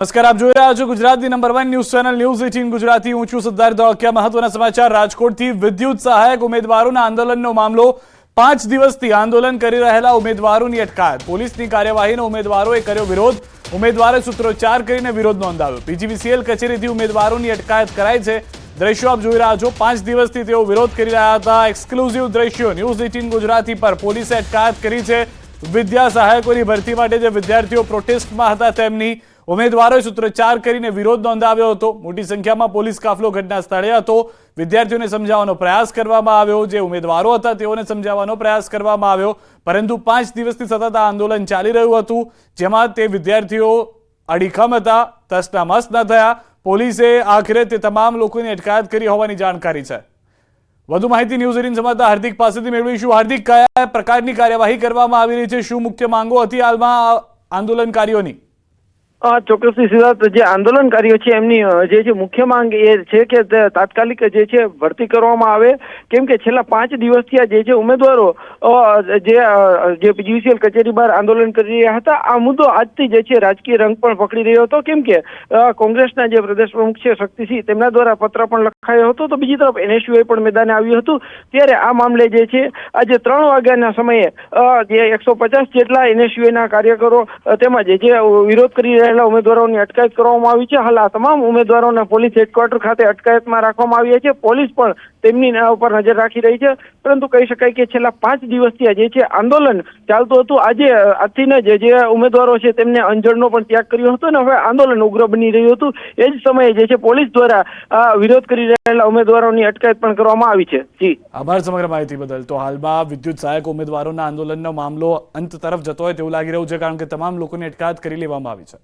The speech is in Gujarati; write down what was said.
નમસ્કાર, આપ જોઈ રહ્યા છો ગુજરાતની number 1 news channel news 18 Gujarati. હું છું સિદ્ધાર્થ ધોળકિયા। મહત્વના સમાચાર રાજકોટથી। વિદ્યુત સહાયક ઉમેદવારોના આંદોલનનો મામલો। 5 દિવસથી આંદોલન કરી રહેલા ઉમેદવારોની અટકાયત। પોલીસની કાર્યવાહીનો ઉમેદવારોએ કર્યો વિરોધ। ઉમેદવારોએ સૂત્રોચ્ચાર કરીને વિરોધ નોંધાવ્યો। પીજીવીસીએલ કચેરીથી ઉમેદવારોની અટકાયત કરાઈ છે। દ્રશ્યો આપ જોઈ રહ્યા છો। 5 દિવસથી તેઓ વિરોધ કરી રહ્યા હતા। એક્સક્લુઝિવ દ્રશ્યો ન્યૂઝ 18 ગુજરાતી પર। પોલીસે અટકાયત કરી છે વિદ્યા સહાયકોની ભરતી માટે જે વિદ્યાર્થીઓ પ્રોટેસ્ટમાં હતા તેમની। ઉમેદવારોએ સૂત્રોચ્ચાર કરીને વિરોધ નોંધાવ્યો હતો। મોટી સંખ્યામાં પોલીસ કાફલો ઘટના સ્થળે હતો। વિદ્યાર્થીઓને સમજાવવાનો પ્રયાસ કરવામાં આવ્યો। જે ઉમેદવારો હતા તેઓને સમજાવવાનો પ્રયાસ કરવામાં આવ્યો, પરંતુ 5 દિવસથી સતત આ આંદોલન ચાલી રહ્યું હતું, જેમાં તે વિદ્યાર્થીઓ અડીખમ હતા, તસનામસ ન થયા। પોલીસે આખરે તે તમામ લોકોની અટકાયત કરી હોવાની જાણકારી છે। વધુ માહિતી ન્યૂઝ 18 સંવાદદાતા હાર્દિક પાસેથી મેળવીશું। હાર્દિક, કયા પ્રકારની કાર્યવાહી કરવામાં આવી રહી છે? શું મુખ્ય માંગો હતી હાલમાં આંદોલનકારીઓની? ચોક્કસથી સિદ્ધાર્થ, જે આંદોલનકારીઓ છે એમની જે મુખ્ય માંગ એ છે કે તાત્કાલિક જે છે ભરતી કરવામાં આવે, કેમ કે છેલ્લા 5 દિવસથી જે છે ઉમેદવારો જે પીજીવીસીએલ કચેરી બહાર આંદોલન કરી રહ્યા હતા। આ મુદ્દો આજથી જે છે રાજકીય રંગ પણ પકડી રહ્યો હતો, કેમ કે કોંગ્રેસના જે પ્રદેશ પ્રમુખ છે શક્તિસિંહ, તેમના દ્વારા પત્ર પણ લખાયો હતો। તો બીજી તરફ એનએસયુઆઈ પણ મેદાને આવ્યું હતું। ત્યારે આ મામલે જે છે આજે 3 વાગ્યાના સમયે જે 150 જેટલા એનએસયુઆઈના કાર્યકરો તેમજ જે વિરોધ કરી રહેલા ઉમેદવારોની અટકાયત કરવામાં આવી છે। હાલ આ તમામ ઉમેદવારોના પોલીસ હેડક્વાર્ટર ખાતે અટકાયતમાં રાખવામાં આવ્યા છે। પોલીસ પણ તેમની ઉપર નજર રાખી રહી છે, પરંતુ કહી શકાય કે છેલ્લા 5 દિવસથી જે છે આંદોલન ચાલતું હતું। આજથી જે ઉમેદવારો છે તેમને અંજળનો પણ ત્યાગ કર્યો હતો અને હવે આંદોલન ઉગ્ર બની રહ્યું હતું। એ જ સમયે જે છે પોલીસ દ્વારા વિરોધ કરી રહેલા ઉમેદવારોની અટકાયત પણ કરવામાં આવી છે। જી આભાર સમગ્ર માહિતી બદલ। તો હાલમાં વિદ્યુત સહાયક ઉમેદવારોના આંદોલનનો મામલો અંત તરફ જતો હોય તેવું લાગી રહ્યું છે, કારણ કે તમામ લોકોની અટકાયત કરી લેવામાં આવી છે।